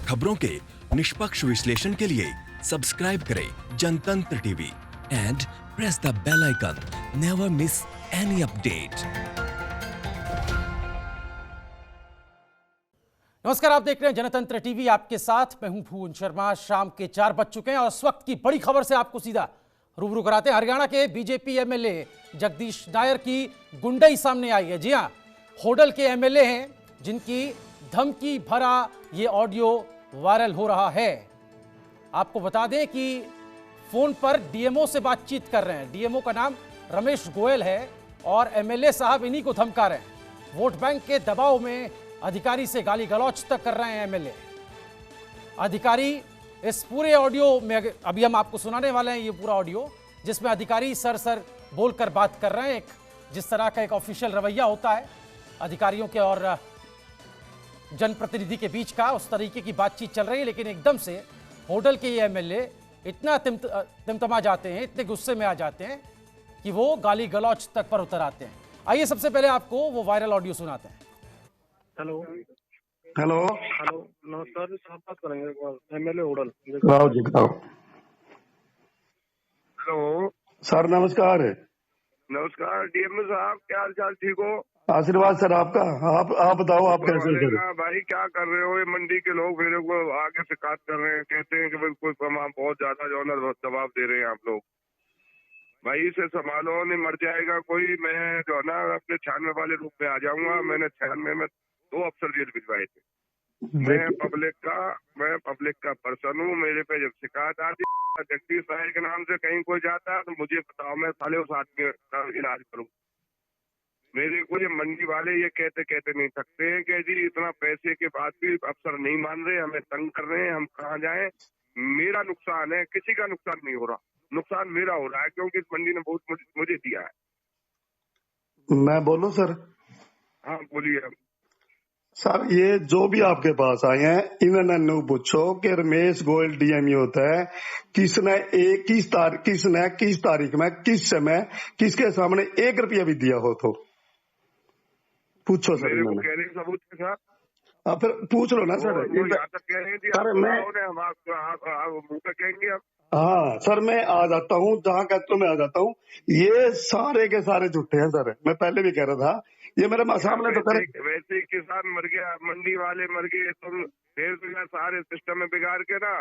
खबरों के निष्पक्ष विश्लेषण के लिए सब्सक्राइब करें Jantantra TV and press the bell icon. Never miss any update. नमस्कार, आप देख रहे हैं जनतंत्र टीवी। आपके साथ मैं हूं भुवन शर्मा। शाम के 4 बज चुके हैं और इस वक्त की बड़ी खबर से आपको सीधा रूबरू कराते हैं। हरियाणा के बीजेपी एमएलए जगदीश नायर की गुंडई सामने आई है। जी हां, होडल के एमएलए हैं जिनकी धमकी भरा ये ऑडियो वायरल हो रहा है। आपको बता दें कि फोन पर डीएमओ से बातचीत कर रहे हैं। डीएमओ का नाम रमेश गोयल है और एमएलए साहब इन्हीं को धमका रहे हैं। वोट बैंक के दबाव में अधिकारी से गाली गलौज तक कर रहे हैं एमएलए। अधिकारी इस पूरे ऑडियो में अभी हम आपको सुनाने वाले हैं, ये पूरा ऑडियो जिसमें अधिकारी सर बोलकर बात कर रहे हैं। एक जिस तरह का एक ऑफिशियल रवैया होता है अधिकारियों के और जनप्रतिनिधि के बीच का, उस तरीके की बातचीत चल रही है। लेकिन एकदम से होटल के ये एमएलए इतना तिमतमा जाते हैं, इतने गुस्से में आ जाते हैं कि वो गाली गलौज तक पर उतर आते हैं। आइए सबसे पहले आपको वो वायरल ऑडियो सुनाते हैं। हेलो हेलो हेलो, नमस्कार जी, साहब बात करेंगे एमएलए होडल। राव जी बताओ। हेलो सर नमस्कार। नमस्कार डीएमओ साहब, क्या हाल चाल? ठीक हो? आशीर्वाद सर आपका। आप बताओ, आप कैसे हो सर? भाई क्या कर रहे हो? ये मंडी के लोग मेरे को आगे शिकायत कर रहे हैं, कहते हैं कि भाई कोई तमाम बहुत ज्यादा जो है ना दबाव दे रहे हैं आप लोग। भाई इसे संभालो, नहीं मर जाएगा कोई। मैं जो है ना अपने 96 वाले रूप में आ जाऊंगा। मैंने 96 में 2 अफसर जेल भिजवाए थे। मैं पब्लिक का पर्सन हूँ। मेरे पे जब शिकायत आती है जगदीश नायर के नाम से कहीं कोई जाता है तो मुझे बताओ, मैं साले उस आदमी का इलाज करूँ। मेरे को ये मंडी वाले ये कहते नहीं सकते हैं कि जी इतना पैसे के बाद भी अफसर नहीं मान रहे, हमें तंग कर रहे हैं, हम कहाँ जाएं। मेरा नुकसान है, किसी का नुकसान नहीं हो रहा। नुकसान मेरा हो रहा है क्योंकि इस मंडी ने बहुत मुझे दिया है। मैं बोलूं सर? हाँ बोलिए। सर ये जो भी आपके पास आए हैं इन्होंने नु पूछो कि रमेश गोयल डीएमई होता है, किसने किस तारीख में किस समय किसके सामने 1 रुपया भी दिया हो तो पूछो सर। मेरे को कह रहे सबूत के साथ आप फिर पूछ लो ना सर। यहाँ तक कह रहे सर मैं हम मुँह पे कहेंगे अब। हाँ सर, मैं आ जाता हूँ जहाँ कहते हो मैं आ जाता हूँ। ये सारे के सारे झूठे हैं सर। मैं पहले भी कह रहा था, ये मेरे सामने तो करे। वैसे ही किसान मर गया, मंडी वाले मर गए, तुम फिर सारे सिस्टम में बिगाड़ के ना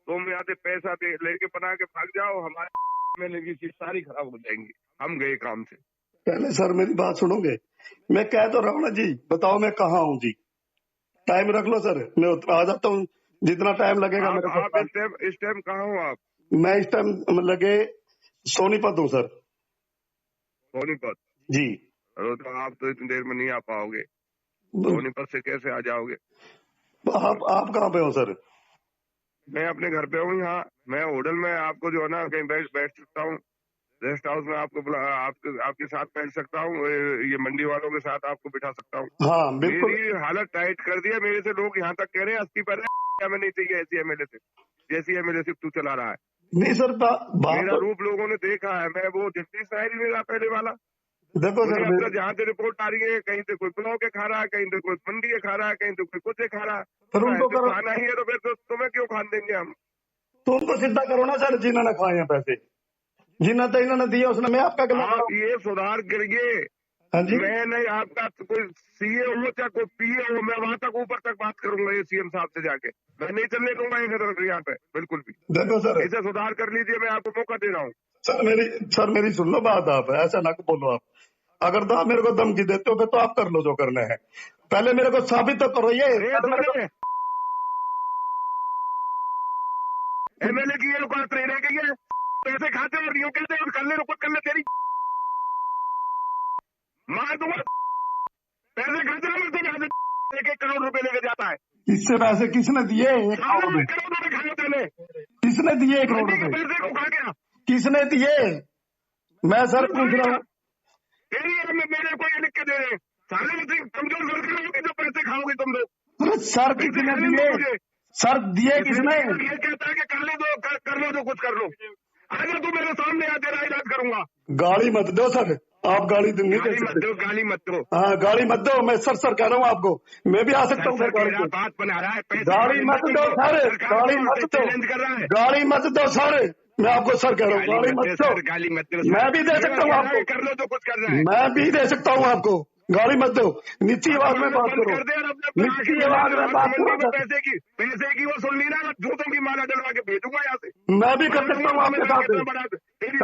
तुम यहाँ से पैसा लेके बना के भाग जाओ, हमारे में लगी चीज सारी खराब हो जाएंगी। हम गए काम से। पहले सर मेरी बात सुनोगे? मैं कह तो रहा हूँ ना जी, बताओ मैं कहाँ हूँ जी। टाइम रख लो सर, मैं आ जाता हूँ जितना टाइम लगेगा मेरे को। आप इस टाइम कहाँ हो आप? मैं इस टाइम लगे सोनीपत हूँ सर। सोनीपत जी। तो आप तो इतनी देर में नहीं आ पाओगे। सोनीपत से कैसे आ जाओगे? आप कहाँ पे हो सर? मैं अपने घर पे हूँ यहाँ। मैं होटल में आपको जो है ना कहीं बैठ सकता हूँ। रेस्ट हाउस में आपको आपके साथ बैठ सकता हूँ। ये मंडी वालों के साथ आपको बिठा सकता हूँ। हाँ बिल्कुल। मेरी हालत टाइट कर दी है। मेरे से लोग यहाँ तक कह रहे हैं अस्ती पर हमें नहीं चाहिए ऐसी एमएलए से, जैसी एमएलए सिर्फ तू चला रहा है। नहीं सर मेरा रूप लोगों ने देखा है। मैं वो जगदीश नायर ही मेरा पहले वाला। देखो सर, जहाँ से रिपोर्ट आ रही है कहीं से कोई पुलाव के खा रहा है, कहीं से कोई मंडी के खा रहा है, कहीं से कोई कुछ खा रहा है। फिर उनको करो। खाना ही है तो फिर तुम्हें क्यों खान देंगे हम? तो उनको सीधा करो ना सर, जिन्होंने खाए हैं पैसे, जिन्हें तो इन्होंने दिए उसने। मैं आपका आप ये सुधार करिए। हाँ जी। मैं नहीं, आपका कोई सीए हो चाहे कोई पीए हो, मैं वहां तक ऊपर तक बात करूंगा ये सीएम साहब से जाके। मैं नहीं चलने दूंगा यहाँ पे बिल्कुल भी। देखो सर, इसे सुधार कर लीजिए, मैं आपको मौका दे रहा हूँ। सर मेरी सुन लो बात। आप ऐसा ना बोलो। आप अगर तो आप मेरे को धमकी देते हो तो आप कर लो जो करना है। पहले मेरे को साबित तो करो। ये एमएलए की ये औकात नहीं रह गई है। पैसे खाते और यूं कहते हैं कर ले रुपट कर ले, तेरी मार दूंगा। पैसे खाते हैं तो यहाँ से 1-1 करोड़ रुपए लेके जाता है। इससे पैसे किसने दिए? 1 करोड़ रुपए खाए पहले किसने दिए? 1 करोड़ रुपए पैसे को खा गया। किसने दिए? मैं सर पूछ रहा हूँ। तेरी मेरे को ये लिख के दे रहे सारे कमजोर सरकार होगी जो पैसे खाओगे तुम लोग। अरे सर किसने दिए? सर दिए किसने? ये कहता है कि कर लो जो कुछ कर लो। आजा तू मेरे सामने आ, तेरा इलाज करूंगा। गाली मत दो सर। आप गाली नहीं दे गाली मत सकते। दो, गाली मत दो। हाँ, गाली मत दो। मैं सर कह रहा हूँ आपको, मैं भी आ सकता हूँ सर सर कह गाड़ी रहा, पे। बात बना रहा है, पैसे गाड़ी का मत लेंदा दो तुमको, सर, सरकार गाड़ी को मत दो, चैलेंज कर रहा है। गाड़ी मत दो सर, मैं आपको सर कह रहा हूँ, गाली मत दो। सर, गाली मत दो सर। मैं भी दे ये सकता हूँ कह रहा आपको, है, कर लो तो कुछ कर रहा है। मैं भी दे सकता हूँ आपको, गाली मत दो। नीची आवाज में बात बंद करो, कर दे और अपने नीची आवाज में बात मंडी में करो। पैसे की वो सुन ली ना, जूतों की माला डलवा के भेजूंगा यहाँ से। मैं भी कर सकता हूँ आपके साथ।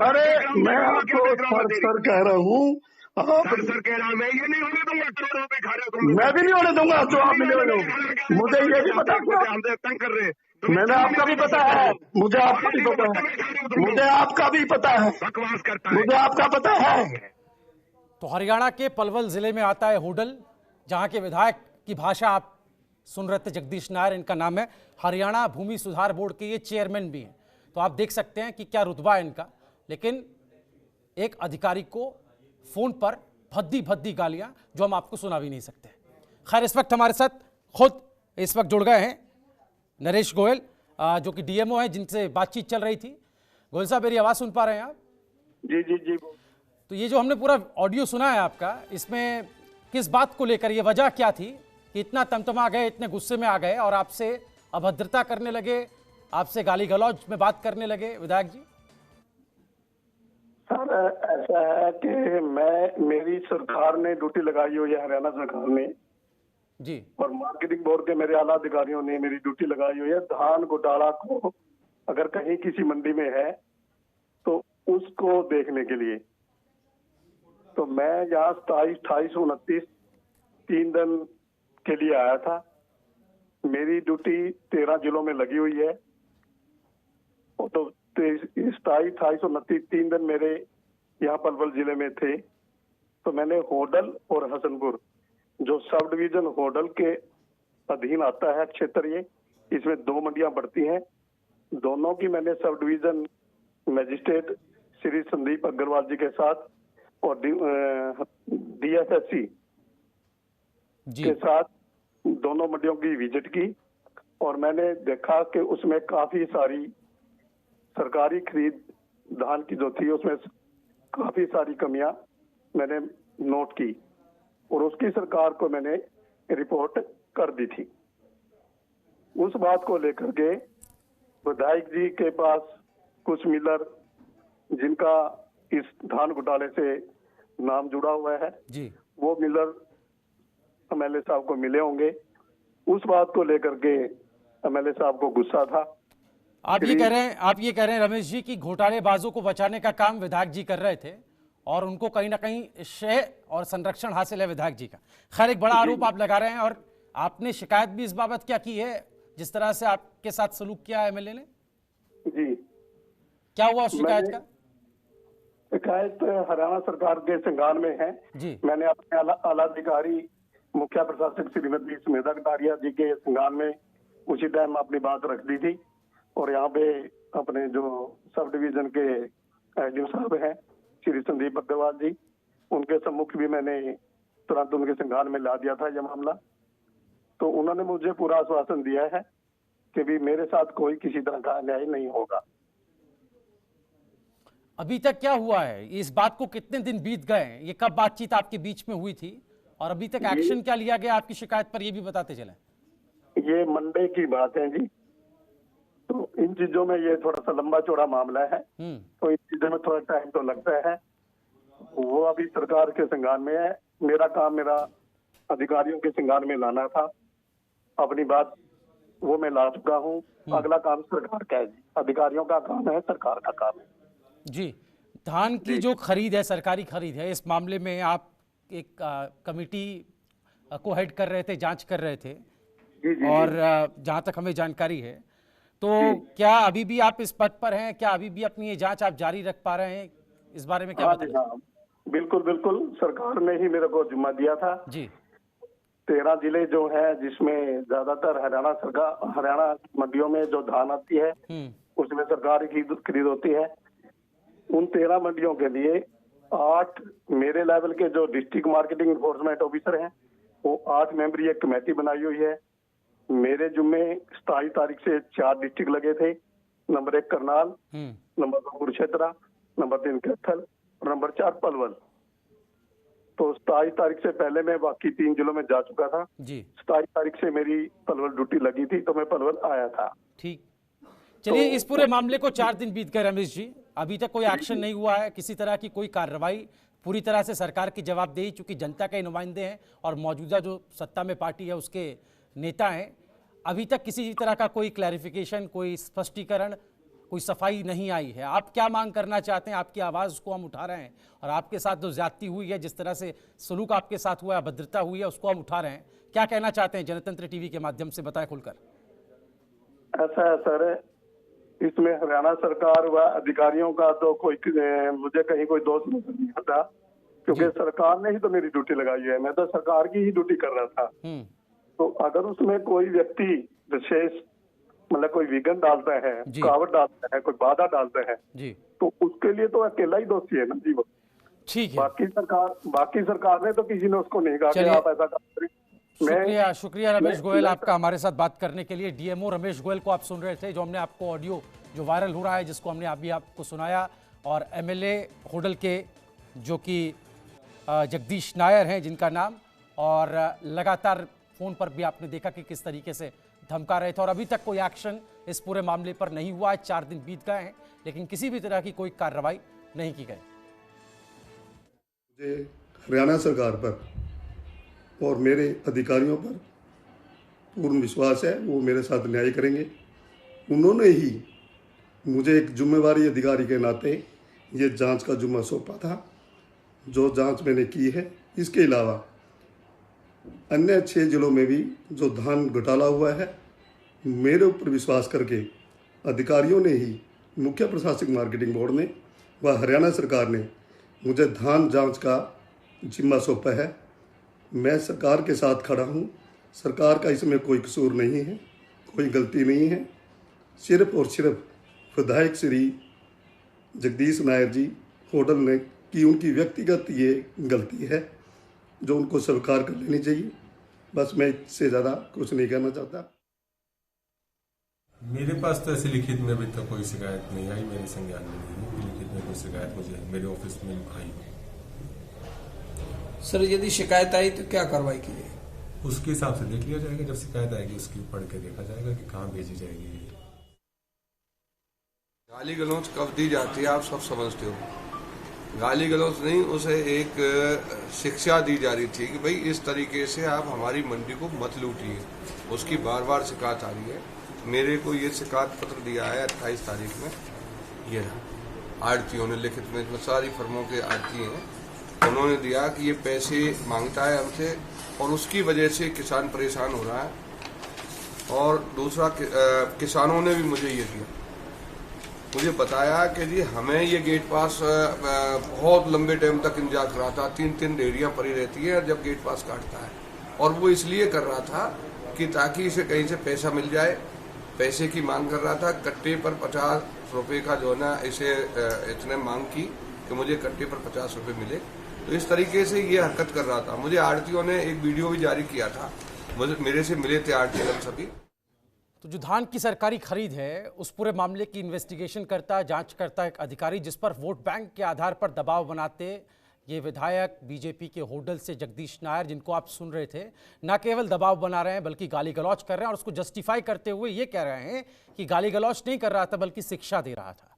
अरे मैं आपको सर कह रहा हूँ, आप सर कह रहा, मैं ये नहीं होने दूंगा, करोड़ों रुपए खा रहे हो तुम लोग। मैं भी नहीं होने दूंगा जो आप मिले हुए हो। मुझे ये भी पता क्या, हमसे तंग कर रहे हैं। मैंने आपका भी पता है, मुझे आपका भी पता है, मुझे आपका भी पता है, बकवास करता है। मुझे आपका पता है। तो हरियाणा के पलवल जिले में आता है होडल, जहां के विधायक की भाषा आप सुन रहे थे, जगदीश नायर इनका नाम है। हरियाणा भूमि सुधार बोर्ड के ये चेयरमैन भी हैं। तो आप देख सकते हैं कि क्या रुतबा है इनका। लेकिन एक अधिकारी को फोन पर भद्दी भद्दी गालियां जो हम आपको सुना भी नहीं सकते। खैर, इस वक्त हमारे साथ खुद इस वक्त जुड़ गए हैं नरेश गोयल, जो कि डीएमओ हैं, जिनसे बातचीत चल रही थी। गोयल साहब, मेरी आवाज सुन पा रहे हैं आप? जी जी जी। तो ये जो हमने पूरा ऑडियो सुना है आपका, इसमें किस बात को लेकर, ये वजह क्या थी कि इतना तमतमा गए, इतने गुस्से में आ गए और आपसे अभद्रता करने लगे, आपसे गाली गलौज में बात करने लगे विधायक जी? सर ऐसा है कि मेरी सरकार ने ड्यूटी लगाई हुई है, हरियाणा सरकार ने जी, और मार्केटिंग बोर्ड के मेरे आला अधिकारियों ने मेरी ड्यूटी लगाई हुई है। धान घोटाला को अगर कहीं किसी मंडी में है तो उसको देखने के लिए। तो मैं यहाँ 27, 28, 29 3 दिन के लिए आया था। मेरी ड्यूटी 13 जिलों में लगी हुई है। तो 27, 28, 29 3 दिन मेरे यहाँ पलवल जिले में थे। तो मैंने होडल और हसनपुर, जो सब डिवीजन होडल के अधीन आता है क्षेत्र, ये इसमें 2 मंडियां पड़ती हैं। दोनों की मैंने sub division magistrate Shri Sandeep Agarwal ji के साथ और डीएसएससी के साथ दोनों मंडियों की विजिट की और मैंने देखा कि उसमें काफी सारी सरकारी खरीद धान की जो थी उसमें काफी सारी कमियां मैंने नोट की और उसकी सरकार को मैंने रिपोर्ट कर दी थी। उस बात को लेकर के विधायक जी के पास कुछ मिलर जिनका इस धान घोटाले से नाम जुड़ा हुआ है जी, वो मिलर एमएलए साहब को मिले होंगे। उस बात को लेकर के एमएलए साहब को गुस्सा था। आप ये कह रहे हैं रमेश जी की घोटालेबाजों को बचाने का काम विधायक जी कर रहे थे और उनको कहीं ना कहीं श्रेय और संरक्षण हासिल है विधायक जी का। खैर, एक बड़ा आरोप आप लगा रहे हैं और आपने शिकायत भी इस बाबत क्या की है, जिस तरह से आपके साथ सलूक किया है एमएलए ने? जी, क्या हुआ उस शिकायत का? शिकायत हरियाणा सरकार के संज्ञान में है जी, मैंने अपने आला अधिकारी मुख्य प्रशासक श्रीमती सुमेधा कटारिया जी के संज्ञान में उसी टाइम अपनी बात रख दी थी और यहाँ पे अपने जो सब डिवीजन के एसडीओ साहब हैं श्री संदीप अग्रवाल जी, उनके सम्मुख भी मैंने तुरंत उनके संज्ञान में ला दिया था यह मामला। तो उन्होंने मुझे पूरा आश्वासन दिया है कि भी मेरे साथ कोई किसी तरह का अन्याय नहीं होगा। अभी तक क्या हुआ है? इस बात को कितने दिन बीत गए हैं? ये कब बातचीत आपके बीच में हुई थी और अभी तक एक्शन क्या लिया गया आपकी शिकायत पर, ये भी बताते चलें। ये मंडे की बात है जी। तो इन चीजों में ये थोड़ा सा लंबा चौड़ा मामला है, तो इन चीजों में थोड़ा टाइम तो लगता है। वो अभी सरकार के संज्ञान में है। मेरा काम मेरा अधिकारियों के संज्ञान में लाना था। अपनी बात वो मैं ला चुका हूँ। अगला काम सरकार का है जी, अधिकारियों का काम है, सरकार का काम है जी। धान की जो खरीद है, सरकारी खरीद है, इस मामले में आप एक कमेटी को हेड कर रहे थे, जांच कर रहे थे जी, और जहां तक हमें जानकारी है तो क्या अभी भी आप इस पद पर हैं? क्या अभी भी अपनी ये जांच आप जारी रख पा रहे हैं? इस बारे में क्या बताएं? हाँ, बिल्कुल बिल्कुल, सरकार ने ही मेरे को जिम्मा दिया था जी। 13 जिले जो है जिसमें ज्यादातर हरियाणा मंडियों में जो धान आती है उसमें सरकारी खरीद होती है। उन 13 मंडियों के लिए 8 मेरे लेवल के जो डिस्ट्रिक्ट मार्केटिंग एनफोर्समेंट ऑफिसर हैं वो 8 मेंबरी एक कमेटी बनाई हुई है। मेरे जुम्मे 27 तारीख से 4 डिस्ट्रिक्ट लगे थे। Number 1 Karnal, number 2 Kurukshetra, number 3 Kaithal और नंबर 4 पलवल। तो 27 तारीख से पहले मैं बाकी 3 जिलों में जा चुका था। जी 27 तारीख से मेरी पलवल ड्यूटी लगी थी, तो मैं पलवल आया था। ठीक। चलिए, इस पूरे मामले को 4 दिन बीत गए रमेश जी, अभी तक कोई एक्शन नहीं हुआ है, किसी तरह की कोई कार्रवाई, पूरी तरह से सरकार की जवाबदेही, चूंकि जनता के नुमाइंदे हैं और मौजूदा जो सत्ता में पार्टी है उसके नेता हैं, अभी तक किसी तरह का कोई क्लैरिफिकेशन, कोई स्पष्टीकरण, कोई सफाई नहीं आई है। आप क्या मांग करना चाहते हैं? आपकी आवाज़ को हम उठा रहे हैं और आपके साथ जो ज्यादती हुई है, जिस तरह से सलूक आपके साथ हुआ है, अभद्रता हुई है, उसको हम उठा रहे हैं। क्या कहना चाहते हैं जनतंत्र टीवी के माध्यम से, बताएं खुलकर। ऐसा है सर, इसमें हरियाणा सरकार व अधिकारियों का तो कोई मुझे कहीं कोई दोष नहीं आता, क्योंकि सरकार ने ही तो मेरी ड्यूटी लगाई है, मैं तो सरकार की ही ड्यूटी कर रहा था। तो अगर उसमें कोई व्यक्ति विशेष मतलब कोई विघन डालता है, रुकावट डालता है, कोई बाधा डालता है जी, तो उसके लिए तो अकेला ही दोषी है ना जी वो। ठीक है। बाकी सरकार ने तो किसी ने उसको नहीं कहा कि आप ऐसा कर। शुक्रिया रमेश गोयल आपका हमारे साथ बात करने के लिए। डीएमओ रमेश गोयल को आप सुन रहे थे, जो हमने आपको ऑडियो जो वायरल हो रहा है, जिसको हमने अभी आपको सुनाया, और एमएलए होडल के जो कि जगदीश नायर हैं जिनका नाम, और लगातार फोन पर भी आपने देखा कि किस तरीके से धमका रहे थे, और अभी तक कोई एक्शन इस पूरे मामले पर नहीं हुआ है। 4 दिन बीत गए हैं, लेकिन किसी भी तरह की कोई कार्रवाई नहीं की गई। मुझे हरियाणा सरकार पर और मेरे अधिकारियों पर पूर्ण विश्वास है, वो मेरे साथ न्याय करेंगे। उन्होंने ही मुझे एक जिम्मेवारी अधिकारी के नाते ये जांच का जुम्मा सौंपा था, जो जांच मैंने की है। इसके अलावा अन्य 6 जिलों में भी जो धान घोटाला हुआ है, मेरे ऊपर विश्वास करके अधिकारियों ने ही, मुख्य प्रशासनिक मार्केटिंग बोर्ड ने व हरियाणा सरकार ने मुझे धान जांच का जिम्मा सौंपा है। मैं सरकार के साथ खड़ा हूँ, सरकार का इसमें कोई कसूर नहीं है, कोई गलती नहीं है। सिर्फ और सिर्फ विधायक श्री जगदीश नायर जी होडल ने की उनकी व्यक्तिगत ये गलती है, जो उनको स्वीकार कर लेनी चाहिए। बस मैं इससे ज़्यादा कुछ नहीं कहना चाहता। मेरे पास तो ऐसे लिखित में अभी तक कोई शिकायत नहीं आई, मेरे संज्ञान में नहीं है कि लिखित में कोई शिकायत मुझे मेरे ऑफिस में आई हो। सर, यदि शिकायत आई तो क्या कार्रवाई की जाएगी? उसके हिसाब से देख लिया जाएगा, जब शिकायत आएगी उसकी पढ़ के देखा जाएगा कि कहाँ भेजी जाएगी। गाली गलौज कब दी जाती है आप सब समझते हो। गाली गलौज नहीं, उसे एक शिक्षा दी जा रही थी कि भाई इस तरीके से आप हमारी मंडी को मत लूटिए। उसकी बार बार शिकायत आ रही है। मेरे को ये शिकायत पत्र दिया है 28 तारीख में, ये आड़तियों ने लिखित में, जो सारी फर्मों के आड़ती हैं, उन्होंने दिया कि ये पैसे मांगता है हमसे और उसकी वजह से किसान परेशान हो रहा है। और दूसरा किसानों ने भी मुझे ये दिया, मुझे बताया कि जी हमें ये गेट पास बहुत लंबे टाइम तक इंतजार कराता, 3-3 डेरियां पड़ी रहती है जब गेट पास काटता है, और वो इसलिए कर रहा था कि ताकि इसे कहीं से पैसा मिल जाए। पैसे की मांग कर रहा था, कट्टे पर 50 रुपए का जो है ना, इसे इतने मांग की कि मुझे कट्टे पर 50 रुपए मिले। तो इस तरीके से ये हरकत कर रहा था। मुझे आड़तियों ने एक वीडियो भी जारी किया था, मेरे से मिले थे आड़ती सभी। तो जो धान की सरकारी खरीद है, उस पूरे मामले की इन्वेस्टिगेशन करता, जांच करता एक अधिकारी, जिस पर वोट बैंक के आधार पर दबाव बनाते ये विधायक बीजेपी के होडल से जगदीश नायर, जिनको आप सुन रहे थे, न केवल दबाव बना रहे हैं बल्कि गाली गलौज कर रहे हैं, और उसको जस्टिफाई करते हुए ये कह रहे हैं कि गाली गलौज नहीं कर रहा था बल्कि शिक्षा दे रहा था।